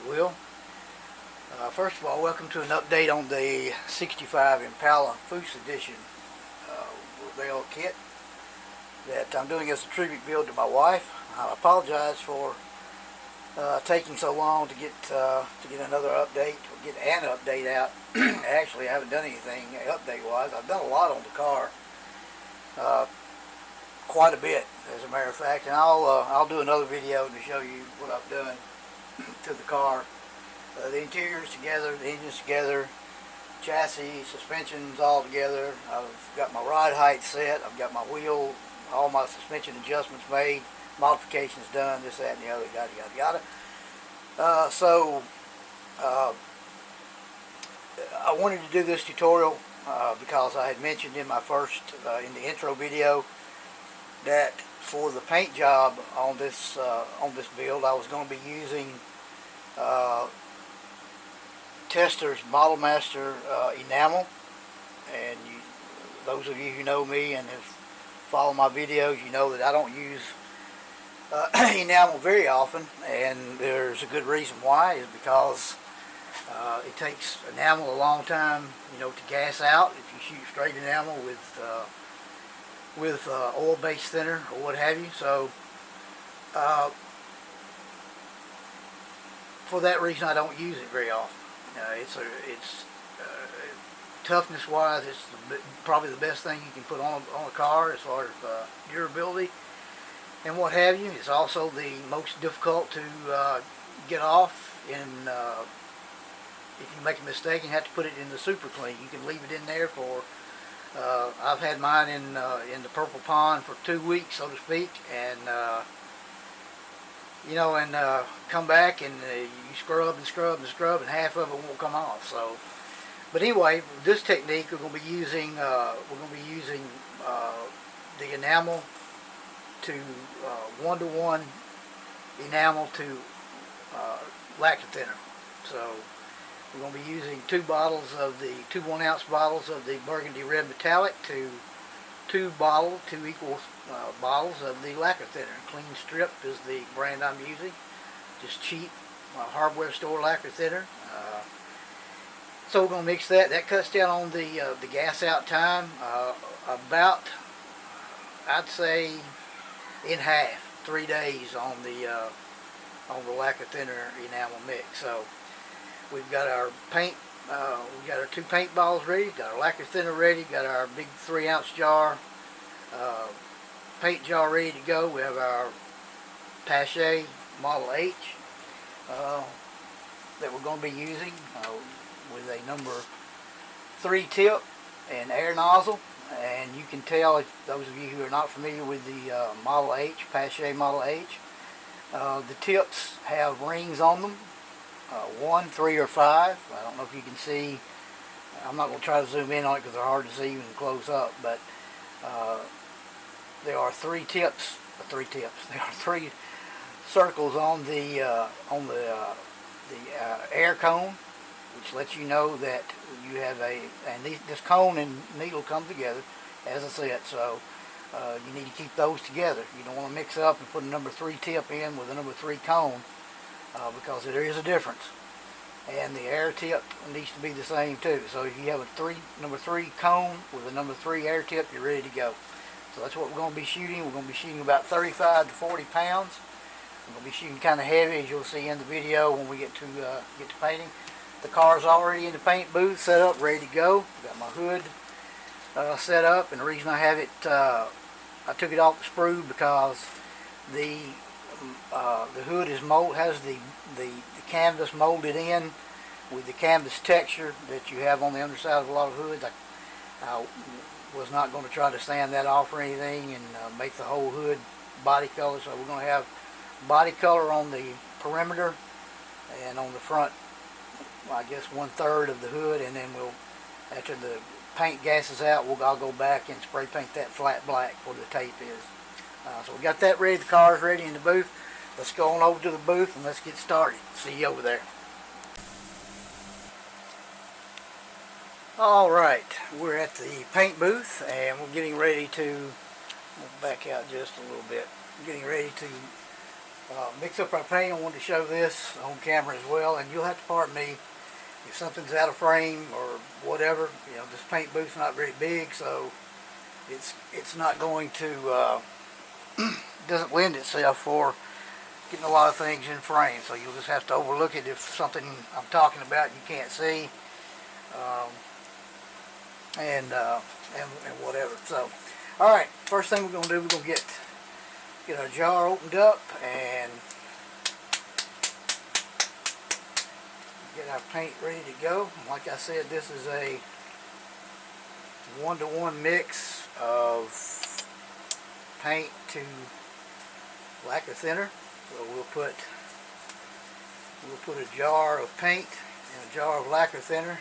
you will. First of all, welcome to an update on the 65 Impala Foose Edition Ravel kit that I'm doing as a tribute build to my wife. I apologize for taking so long to get another update, or get an update out. Actually, I haven't done anything update-wise. I've done a lot on the car, quite a bit, as a matter of fact, and I'll do another video to show you what I've done to the car. The interior's together, the engine's together, chassis, suspensions all together. I've got my ride height set. I've got my wheel, all my suspension adjustments made, modifications done, this, that, and the other, yada, yada, yada. I wanted to do this tutorial because I had mentioned in my first, in the intro video, that for the paint job on this build, I was going to be using Tester's Model Master Enamel. And those of you who know me and have followed my videos, you know that I don't use enamel very often, and there's a good reason why. Is because it takes enamel a long time, to gas out if you shoot straight enamel with oil-based thinner or what have you. So for that reason, I don't use it very often. It's toughness-wise, it's probably the best thing you can put on a car as far as durability and what have you. It's also the most difficult to get off. If you make a mistake and have to put it in the super clean, you can leave it in there for. I've had mine in the purple pond for 2 weeks, so to speak, and come back and you scrub and scrub and scrub, and half of it won't come off. So, but anyway, this technique we're going to be using the enamel to 1-to-1 enamel to lacquer thinner. So we're going to be using 2 bottles of the 2 1-ounce bottles of the burgundy red metallic to 2 equal bottles of the lacquer thinner. Clean Strip is the brand I'm using. Just cheap hardware store lacquer thinner. So we're going to mix that. That cuts down on the gas out time about, I'd say, in half, 3 days on the lacquer thinner enamel mix. So we've got our paint. We've got our 2 paint balls ready, got our lacquer thinner ready, got our big 3-ounce jar, paint jar ready to go. We have our Pache Model H that we're going to be using with a number 3 tip and air nozzle. And you can tell, if those of you who are not familiar with the Model H, Pache Model H, the tips have rings on them. 1, 3, or 5. I don't know if you can see. I'm not going to try to zoom in on it because they're hard to see even close up. But there are 3 tips. There are 3 circles on the air cone, which lets you know that you have this cone and needle come together as a set. So you need to keep those together. You don't want to mix up and put a number 3 tip in with a number 3 cone. Because there is a difference, and the air tip needs to be the same too. So if you have a number 3 cone with a number 3 air tip, you're ready to go. So that's what we're going to be shooting. We're going to be shooting about 35 to 40 pounds. We're going to be shooting kind of heavy, as you'll see in the video when we get to painting. The car's already in the paint booth, set up, ready to go. Got my hood set up, and the reason I have it, I took it off the sprue because the hood has the canvas molded in with the canvas texture that you have on the underside of a lot of hoods. I was not going to try to sand that off or anything and make the whole hood body color. So we're going to have body color on the perimeter, and on the front, I guess 1/3 of the hood, and then after the paint gases out, I'll go back and spray paint that flat black where the tape is. So we got that ready. The car's ready in the booth. Let's go on over to the booth and let's get started. See you over there. Alright, we're at the paint booth and we're getting ready to, we'll back out just a little bit, getting ready to mix up our paint. I wanted to show this on camera as well, and you'll have to pardon me if something's out of frame or whatever. You know, this paint booth's not very big, so it's not going to doesn't lend itself for getting a lot of things in frame. So you'll just have to overlook it if something I'm talking about you can't see, um, and whatever. So, all right, first thing we're going to do, we're going to get our jar opened up and get our paint ready to go. Like I said, this is a 1-to-1 mix of paint to lacquer thinner. So we'll put a jar of paint and a jar of lacquer thinner,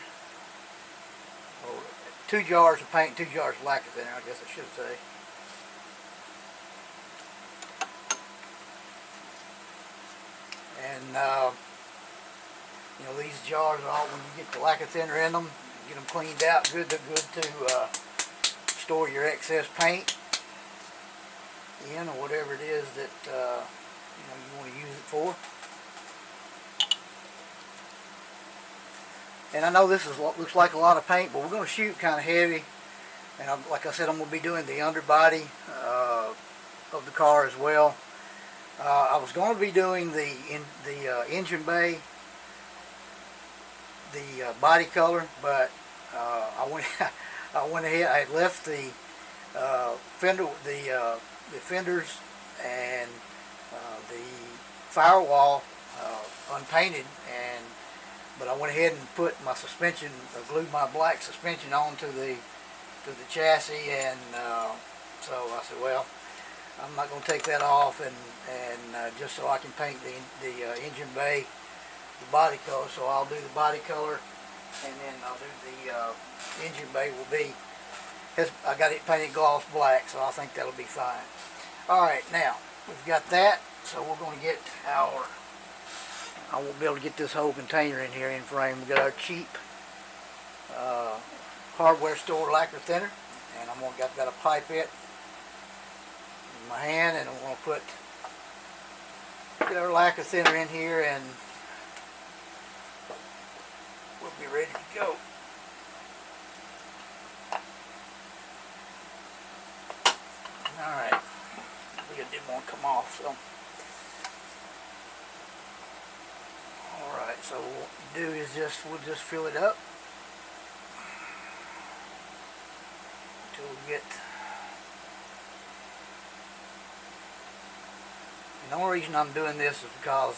or 2 jars of paint, 2 jars of lacquer thinner, I guess I should say. And you know, these jars are all, when you get the lacquer thinner in them, get them cleaned out, good to store your excess paint in, or whatever it is that you know, you want to use it for. And I know this is what looks like a lot of paint, but we're going to shoot kind of heavy. And like I said, I'm going to be doing the underbody of the car as well. I was going to be doing the engine bay, the body color, but I went ahead. I had left the fenders and the firewall unpainted, but I went ahead and put my suspension, glued my black suspension onto the chassis, and so I said, well, I'm not going to take that off, and just so I can paint the engine bay, the body color. So I'll do the body color, and then I'll do the engine bay will be, I got it painted gloss black, so I think that'll be fine. Alright, now we've got that, so we're going to get our, I won't be able to get this whole container in here in frame. We've got our cheap hardware store lacquer thinner, and I've got a pipette in my hand, and I'm going to get our lacquer thinner in here, and we'll be ready to go. Alright, it didn't want to come off, so. Alright, so what we do is we'll just fill it up until we get. And the only reason I'm doing this is because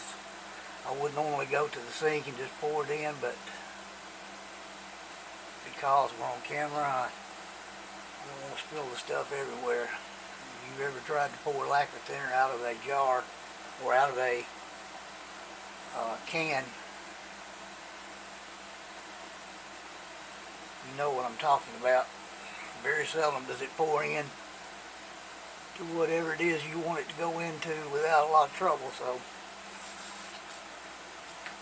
I would normally go to the sink and just pour it in, but because we're on camera, I don't want to spill the stuff everywhere. If you've ever tried to pour lacquer thinner out of a jar or out of a can, you know what I'm talking about. Very seldom does it pour in to whatever it is you want it to go into without a lot of trouble. So,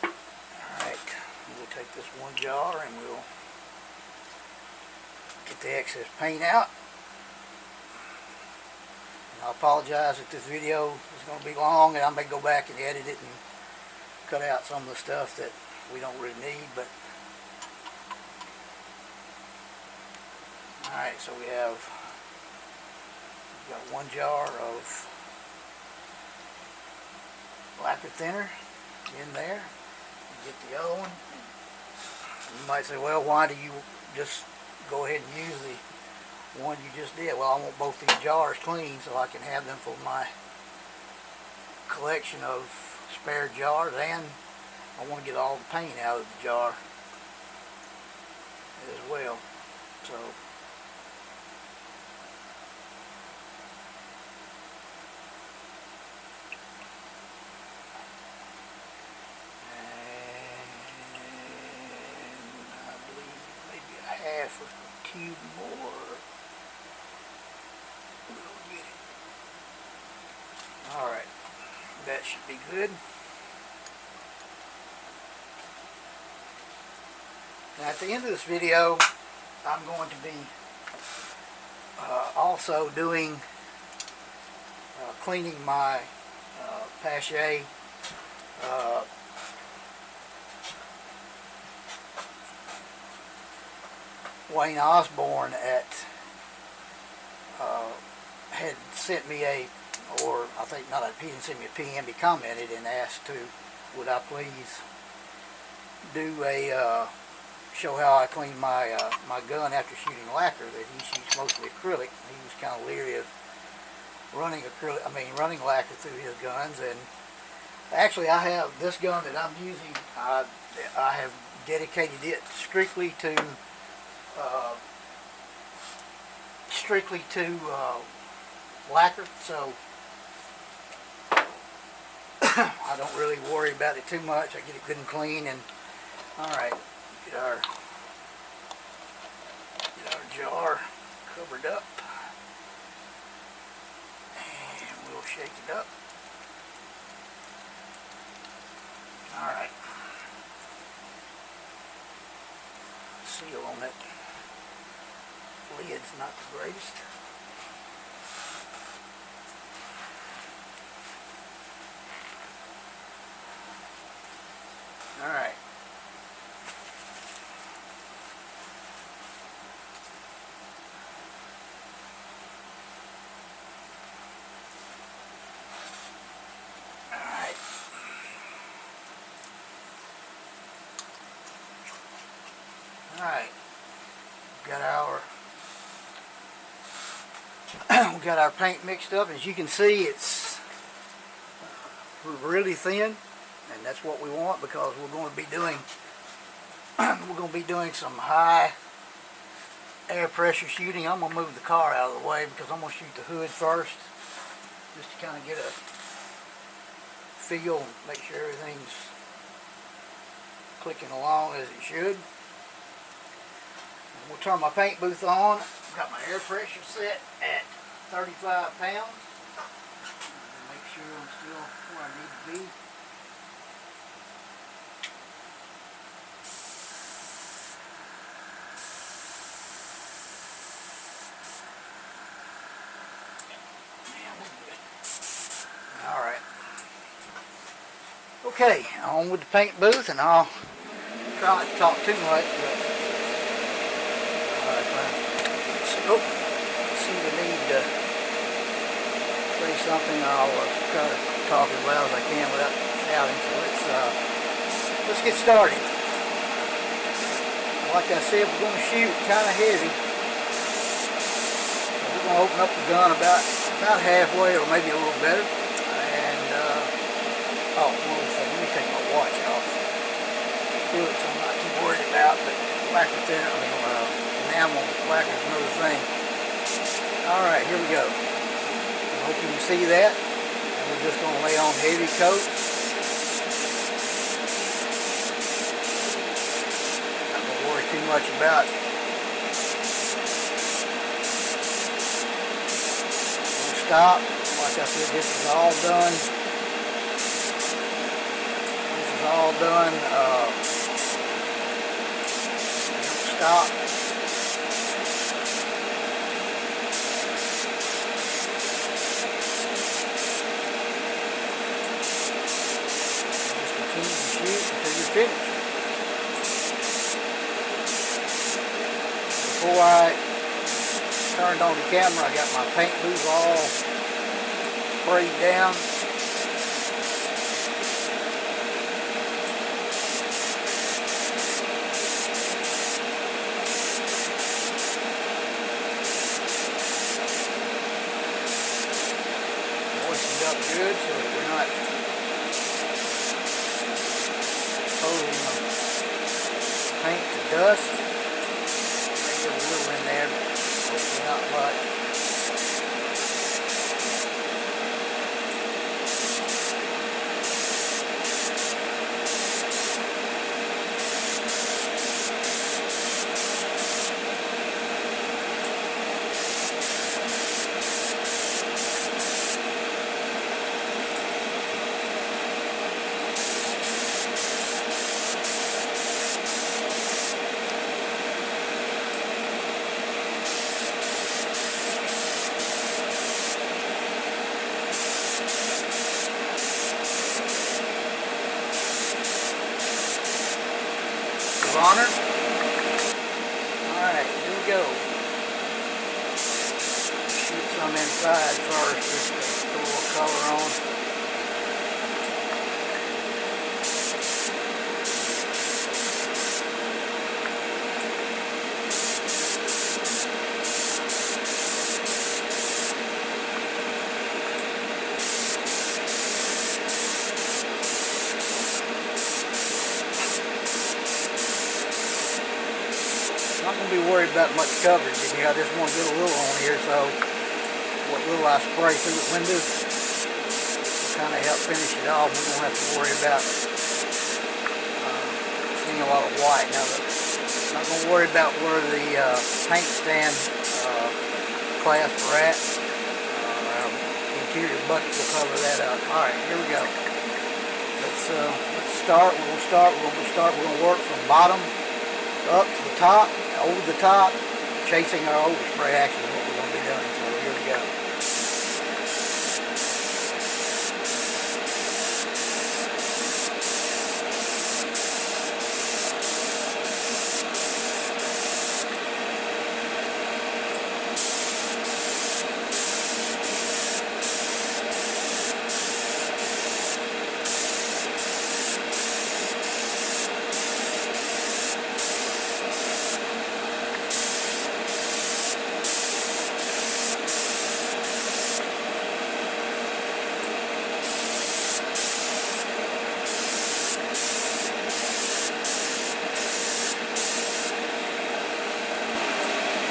alright, we'll take this one jar and we'll get the excess paint out. And I apologize if this video is going to be long, and I may go back and edit it and cut out some of the stuff that we don't really need, but alright, so we've got one jar of lacquer thinner in there. Get the other one. You might say, well, why do you just go ahead and use the one you just did? Well, I want both these jars clean so I can have them for my collection of spare jars, and I want to get all the paint out of the jar as well. So half a cube more. We'll get it. Alright, that should be good. Now at the end of this video, I'm going to be also doing cleaning my Pache. Uh, Wayne Osborne had sent me or I think not, he didn't send me a PM, he commented and asked would I please do show how I clean my my gun after shooting lacquer. That he shoots mostly acrylic. He was kind of leery of running lacquer through his guns. And actually, I have this gun that I'm using. I have dedicated it strictly to lacquer, so I don't really worry about it too much. I get it good and clean. And all right, get our jar covered up, and we'll shake it up. All right, seal on it. Lid's not the greatest. All right. Alright, we got our paint mixed up. As you can see, it's really thin, and that's what we want because we're going to be doing some high air pressure shooting. I'm going to move the car out of the way because I'm going to shoot the hood first, just to kind of get a feel and make sure everything's clicking along as it should. We'll turn my paint booth on. I've got my air pressure set at 35 pounds. Make sure I'm still where I need to be. Alright. Okay, on with the paint booth, and I'll try not to talk too much, but see the need to say something. I'll try to talk as loud as I can without shouting. So let's get started. Like I said, we're going to shoot kind of heavy. So we're going to open up the gun about halfway, or maybe a little better. And one other thing, let me take my watch off. Fluids I'm not too worried about, but lacquer thinner, enamel lacquer is another thing. Alright, here we go. I hope you can see that. And we're just going to lay on heavy coats. Not going to worry too much about it. Don't stop. Like I said, this is all done. Don't stop. Finished. Before I turned on the camera, I got my paint booth all sprayed down. Moistened up good so that we're not paint to dust. Maybe a little in there, but hopefully not much. honor. Alright, here we go. Shoot some inside first, just to put a little color on. Not going to be worried about much coverage in here. I just want to get a little on here, so what little I spray through the windows will kind of help finish it off. We won't have to worry about seeing a lot of white. Now, I'm not going to worry about where the paint stand clasps are at. Interior bucket will cover that up. All right, here we go. Let's start. We're going to work from bottom up to the top, over the top, chasing our overspray action is what we're going to be doing. So here we go.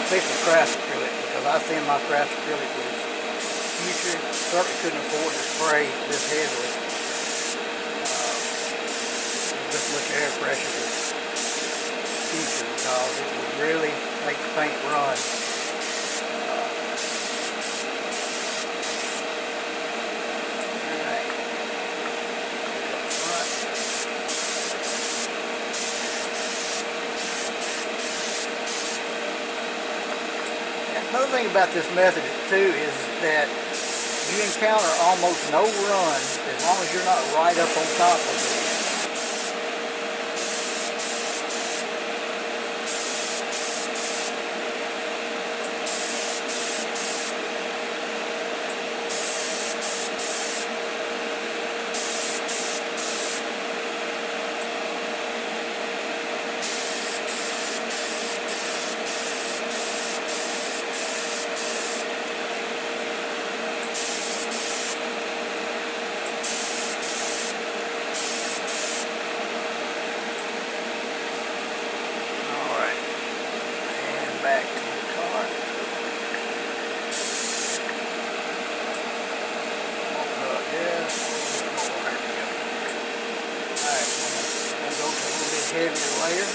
Especially craft acrylic, because I think my craft acrylic was future. Certainly couldn't afford to spray this heavily. This much air pressure was future, because it would really make the paint run. Another thing about this method too is that you encounter almost no run as long as you're not right up on top of it. Back to the car. Open up this. There we go. Alright, I'm going to go to a little bit heavier layer.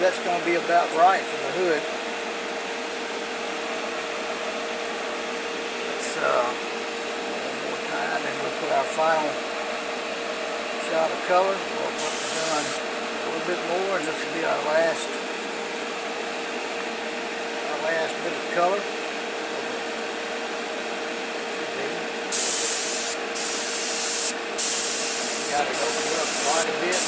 that's going to be about right for the hood. Let's one more time, and we'll put our final shot of color. We'll put done a little bit more, and this will be our last bit of color. Got it opened up quite a bit.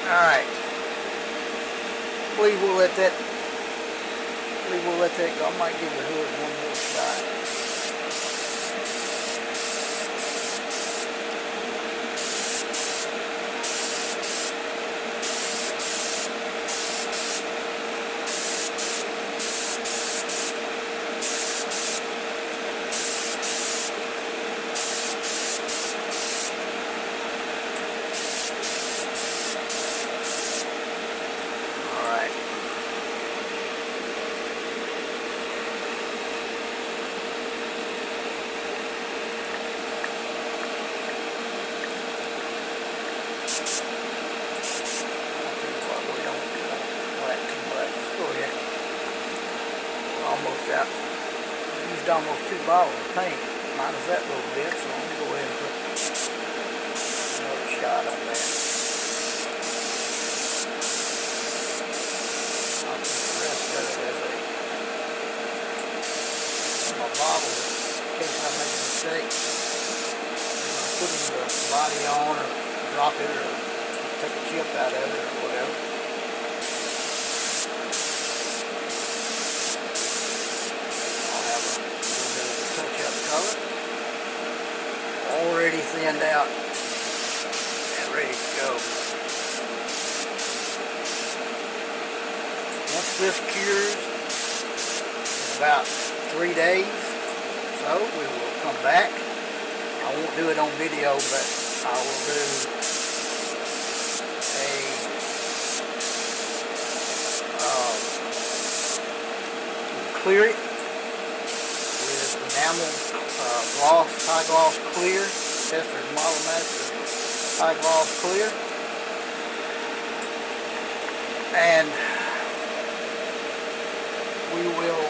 Alright, believe we'll let that go. I might give the hood one more shot. Almost out. I used almost 2 bottles of paint, minus that little bit, so I'm going to go ahead and put another shot on that. I'll put the rest of it as a bottle in case I make a mistake. Putting the body on or drop it or take a chip out of it or whatever. Color. Already thinned out and ready to go. Once this cures in about 3 days, so we will come back. I won't do it on video, but I will do a clear it with enamel gloss, high gloss clear, Tester's Model Master high gloss clear, and we will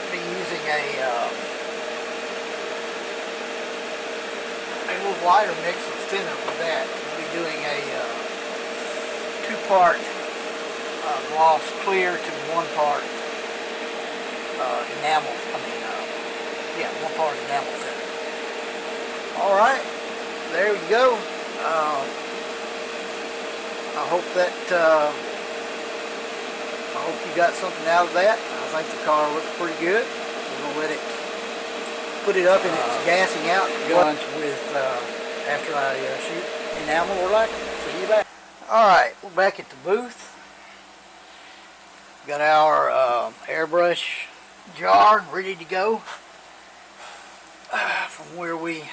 be using a little lighter mix of thinner with that. We'll be doing a 2-part gloss clear to 1 part enamel. Yeah, 1 part enamel thinner. Alright, there we go. I hope you got something out of that. I think the car looks pretty good. We're going to let it put it up and it's gassing out guns with after I shoot enamel or lacquer. See you back. Alright, we're back at the booth. Got our airbrush jar ready to go. From where we,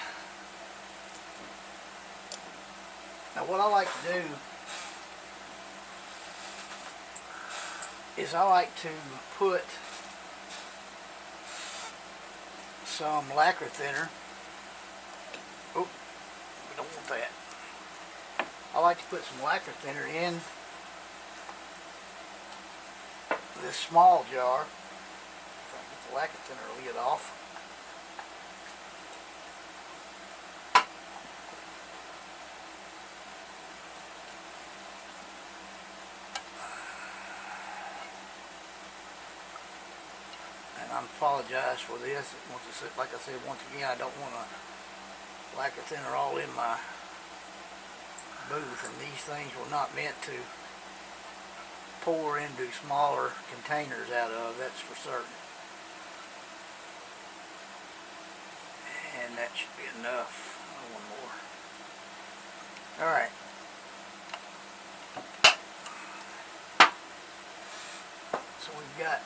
now what I like to do is I like to put some lacquer thinner. Oh, we don't want that. I like to put some lacquer thinner in this small jar. If I get the lacquer thinner lid off. I apologize for this. Like I said, once again, I don't want to lacquer thinner all in my booth, and these things were not meant to pour into smaller containers out of, that's for certain. And that should be enough. One more. Alright. got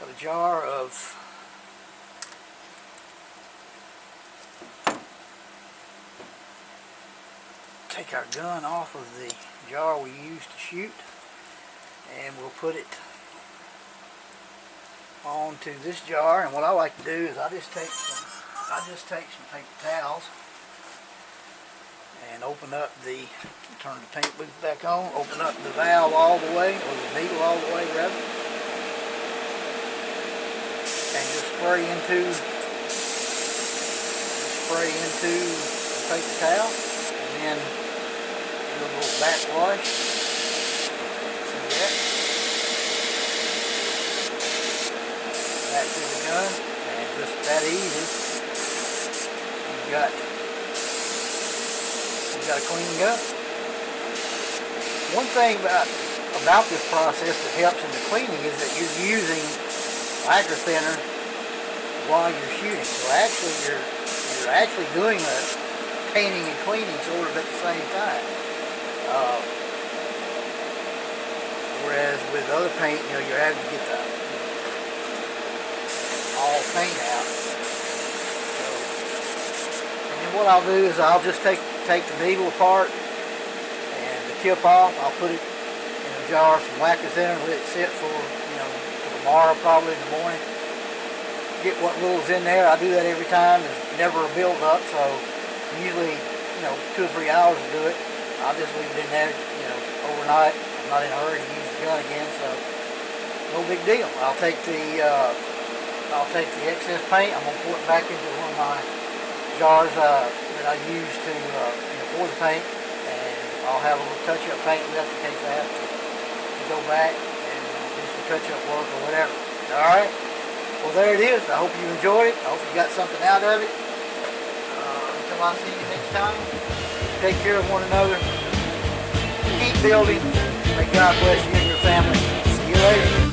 a jar of take our gun off of the jar we used to shoot, and we'll put it onto this jar. And what I like to do is I just take some paper towels and open up turn the paint booth back on, open up the valve all the way, or the needle all the way rather, and just spray into the paper towel, and then do a little backwash. See that? Back to the gun, and just that easy. You got a clean gun. One thing about this process that helps in the cleaning is that you're using lacquer thinner while you're shooting. So actually you're actually doing the painting and cleaning sort of at the same time. Whereas with other paint, you're having to get the all paint out. So, and then what I'll do is I'll just take the needle apart and the tip off. I'll put it in a jar, some lacquer thinner, let it sit for for tomorrow, probably in the morning. Get what little's in there. I do that every time. There's never a build up, so usually 2 or 3 hours to do it. I'll just leave it in there, overnight. I'm not in a hurry to use the gun again, so no big deal. I'll take the excess paint. I'm gonna pour it back into one of my jars that I use for the paint, and I'll have a little touch-up paint left in case I have to go back and do some touch-up work or whatever. All right. Well, there it is. I hope you enjoyed it. I hope you got something out of it. Until I see you next time, take care of one another. Keep building. May God bless you and your family. See you later.